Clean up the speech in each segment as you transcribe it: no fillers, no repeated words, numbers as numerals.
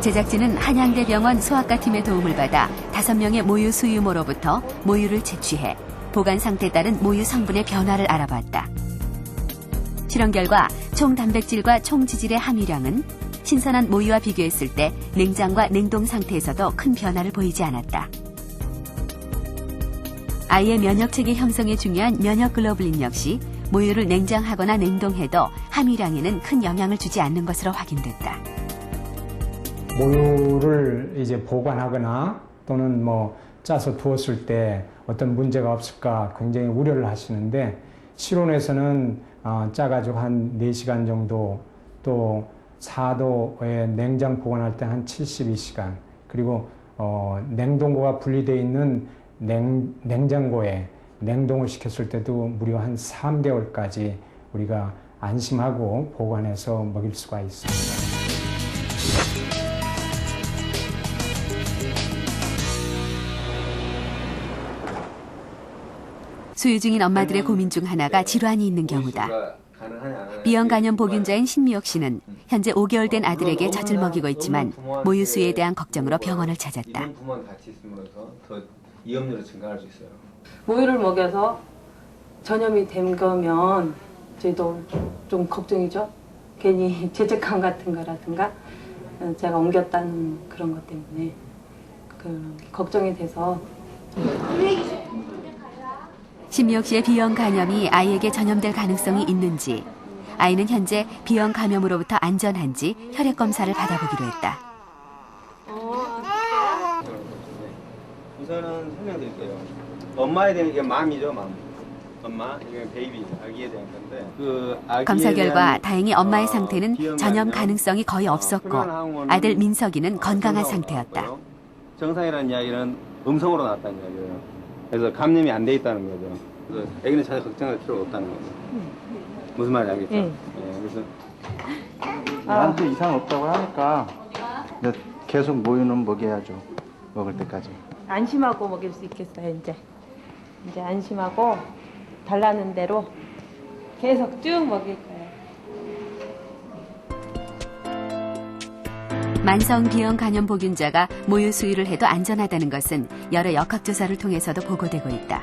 제작진은 한양대병원 소아과팀의 도움을 받아 5명의 모유 수유모로부터 모유를 채취해 보관 상태에 따른 모유 성분의 변화를 알아봤다. 실험 결과 총 단백질과 총 지질의 함유량은 신선한 모유와 비교했을 때 냉장과 냉동 상태에서도 큰 변화를 보이지 않았다. 아이의 면역체계 형성에 중요한 면역글로불린 역시 모유를 냉장하거나 냉동해도 함유량에는 큰 영향을 주지 않는 것으로 확인됐다. 모유를 이제 보관하거나 또는 짜서 두었을 때 어떤 문제가 없을까 굉장히 우려를 하시는데, 실온에서는 짜가지고 한 4시간 정도, 또 4도에 냉장 보관할 때 한 72시간, 그리고 냉동고가 분리되어 있는 냉장고에 냉동을 시켰을 때도 무려 한 3개월까지 우리가 안심하고 보관해서 먹일 수가 있습니다. 수유 중인 엄마들의 고민 중 하나가 질환이 있는 경우다. B형 간염 보균자인 신미옥 씨는 현재 5개월 된 아들에게 젖을 먹이고 있지만 모유 수유에 대한 걱정으로 병원을 찾았다. 부모랑 같이 있음으로써 더 위험률이 증가할 수 있어요. 모유를 먹여서 전염이 된 거면 저희도 좀 걱정이죠. 괜히 죄책감 같은 거라든가 제가 옮겼다는 그런 것 때문에 걱정이 돼서. 신미옥 씨의 B형 간염이 아이에게 전염될 가능성이 있는지, 아이는 현재 B형 감염으로부터 안전한지 혈액 검사를 받아보기로 했다. 우선은 설명드릴게요. 엄마에 대한 이게 맘이죠, 맘. 엄마, 이게 베이비, 아기에 대한 건데. 검사 결과 다행히 엄마의 상태는 전염 가능성이 거의 없었고 아들 민석이는 건강한 상태였다. 정상이라는 이야기는 음성으로 나왔다는 이야기예요. 그래서 감염이 안 돼 있다는 거죠. 그래서 아기는 전혀 걱정할 필요가 없다는 거죠. 무슨 말인지 알겠죠? 네, 그래서 나한테 이상 없다고 하니까 계속 모유는 먹여야죠. 먹을 때까지. 안심하고 먹일 수 있겠어요, 이제 안심하고 달라는 대로 계속 쭉 먹일 거예요. 만성 B형 간염 보균자가 모유 수유를 해도 안전하다는 것은 여러 역학조사를 통해서도 보고되고 있다.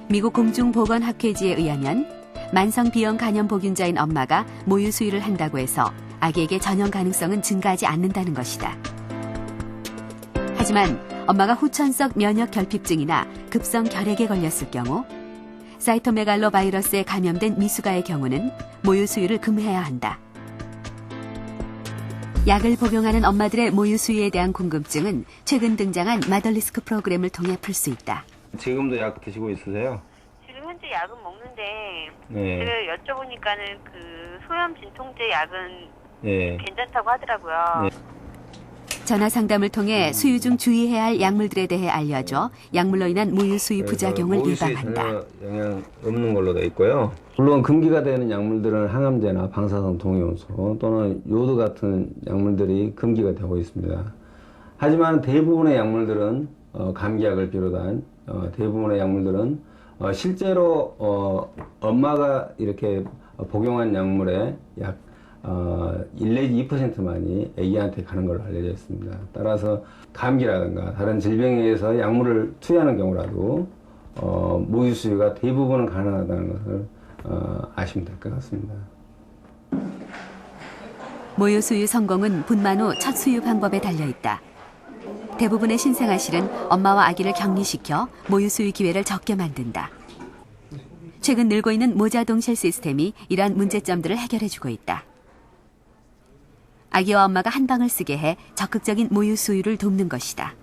미국 공중보건학회지에 의하면 만성 B형 간염 보균자인 엄마가 모유 수유를 한다고 해서 아기에게 전염 가능성은 증가하지 않는다는 것이다. 하지만 엄마가 후천성 면역 결핍증이나 급성 결핵에 걸렸을 경우, 사이토메갈로 바이러스에 감염된 미숙아의 경우는 모유 수유를 금해야 한다. 약을 복용하는 엄마들의 모유 수유에 대한 궁금증은 최근 등장한 마더리스크 프로그램을 통해 풀 수 있다. 지금도 약 드시고 있으세요? 지금 현재 약은 먹는데 네. 제가 여쭤보니까는 그 소염 진통제 약은 네. 괜찮다고 하더라고요. 네. 전화 상담을 통해 수유 중 주의해야 할 약물들에 대해 알려줘 약물로 인한 모유 수유 부작용을 예방한다. 전혀 영향 없는 걸로 돼 있고요. 물론 금기가 되는 약물들은 항암제나 방사성 동요소 또는 요드 같은 약물들이 금기가 되고 있습니다. 하지만 대부분의 약물들은 감기약을 비롯한 대부분의 약물들은 실제로 엄마가 이렇게 복용한 약물의 약 1 내지 2%만이 아기한테 가는 걸로 알려져 있습니다. 따라서 감기라든가 다른 질병에 의해서 약물을 투여하는 경우라도 모유 수유가 대부분은 가능하다는 것을 아시면 될 것 같습니다. 모유 수유 성공은 분만 후 첫 수유 방법에 달려있다. 대부분의 신생아실은 엄마와 아기를 격리시켜 모유 수유 기회를 적게 만든다. 최근 늘고 있는 모자동실 시스템이 이러한 문제점들을 해결해주고 있다. 아기와 엄마가 한 방을 쓰게 해 적극적인 모유 수유를 돕는 것이다.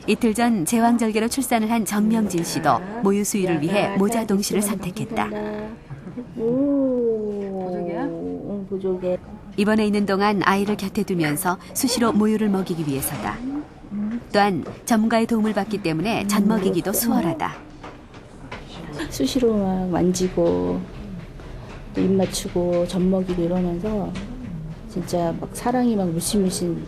이틀 전 제왕절개로 출산을 한 정명진 씨도 모유 수유를 위해 모자동실을 선택했다. 보조개야? 보조개. 입원해 있는 동안 아이를 곁에 두면서 수시로 모유를 먹이기 위해서다. 또한 전문가의 도움을 받기 때문에 젖먹이기도 수월하다. 수시로 막 만지고 또 입 맞추고 젖먹이고 이러면서 진짜 막 사랑이 막 물씬물씬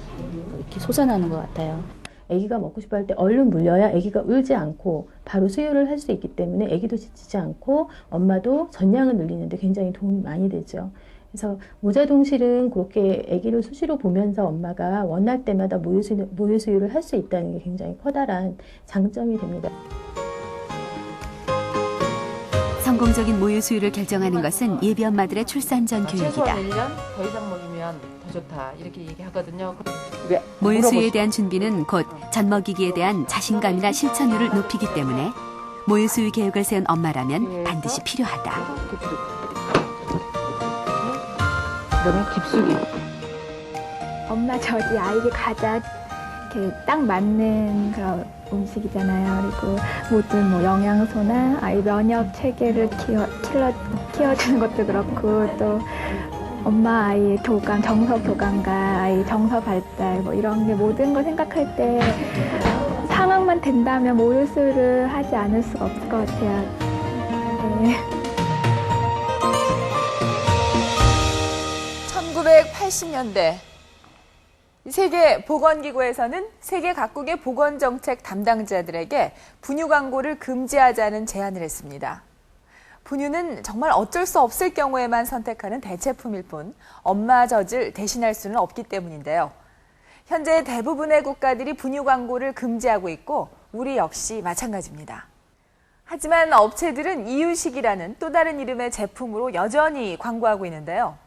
이렇게 솟아나는 것 같아요. 아기가 먹고 싶어 할 때 얼른 물려야 아기가 울지 않고 바로 수유를 할 수 있기 때문에 아기도 지치지 않고 엄마도 전량을 늘리는데 굉장히 도움이 많이 되죠. 그래서 모자동실은 그렇게 아기를 수시로 보면서 엄마가 원할 때마다 모유 수유를 할 수 있다는 게 굉장히 커다란 장점이 됩니다. 성공적인 모유 수유를 결정하는 것은 예비 엄마들의 출산 전 교육이다. 최소한 1년 더 이상 먹이면 더 좋다 이렇게 얘기하거든요. 모유 수유에 대한 준비는 곧 젖먹이기에 대한 자신감이나 실천율을 높이기 때문에 모유 수유 계획을 세운 엄마라면 반드시 필요하다. 그다음에 깊숙이. 엄마 젖이 아이에게 가장 이렇게 딱 맞는 그런 음식이잖아요. 그리고 모든 뭐 영양소나 아이 면역 체계를 키워주는 것도 그렇고 또 엄마 아이의 교감, 정서 교감과 아이 정서 발달 뭐 이런 게 모든 걸 생각할 때 상황만 된다면 모유 수유를 하지 않을 수가 없을 것 같아요. 네. 1980년대 세계보건기구에서는 세계 각국의 보건정책 담당자들에게 분유 광고를 금지하자는 제안을 했습니다. 분유는 정말 어쩔 수 없을 경우에만 선택하는 대체품일 뿐 엄마 젖을 대신할 수는 없기 때문인데요. 현재 대부분의 국가들이 분유 광고를 금지하고 있고 우리 역시 마찬가지입니다. 하지만 업체들은 이유식이라는 또 다른 이름의 제품으로 여전히 광고하고 있는데요.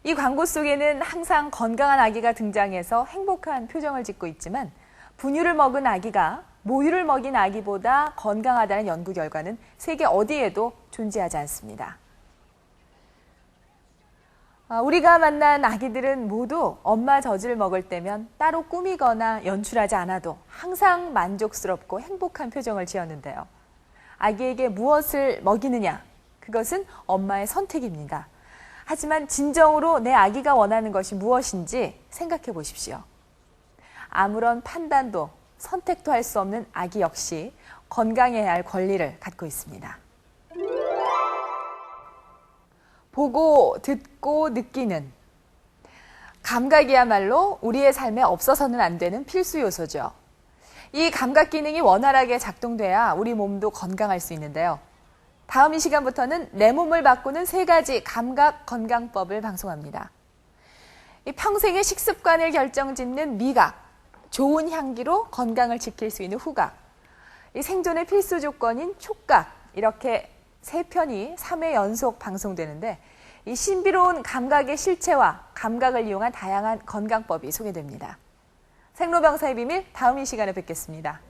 이 광고 속에는 항상 건강한 아기가 등장해서 행복한 표정을 짓고 있지만 분유를 먹은 아기가 모유를 먹인 아기보다 건강하다는 연구 결과는 세계 어디에도 존재하지 않습니다. 우리가 만난 아기들은 모두 엄마 젖을 먹을 때면 따로 꾸미거나 연출하지 않아도 항상 만족스럽고 행복한 표정을 지었는데요. 아기에게 무엇을 먹이느냐? 그것은 엄마의 선택입니다. 하지만 진정으로 내 아기가 원하는 것이 무엇인지 생각해 보십시오. 아무런 판단도 선택도 할 수 없는 아기 역시 건강해야 할 권리를 갖고 있습니다. 보고, 듣고, 느끼는 감각이야말로 우리의 삶에 없어서는 안 되는 필수 요소죠. 이 감각 기능이 원활하게 작동돼야 우리 몸도 건강할 수 있는데요. 다음 이 시간부터는 내 몸을 바꾸는 3가지 감각 건강법을 방송합니다. 이 평생의 식습관을 결정짓는 미각, 좋은 향기로 건강을 지킬 수 있는 후각, 이 생존의 필수 조건인 촉각, 이렇게 3편이 3회 연속 방송되는데 이 신비로운 감각의 실체와 감각을 이용한 다양한 건강법이 소개됩니다. 생로병사의 비밀, 다음 이 시간에 뵙겠습니다.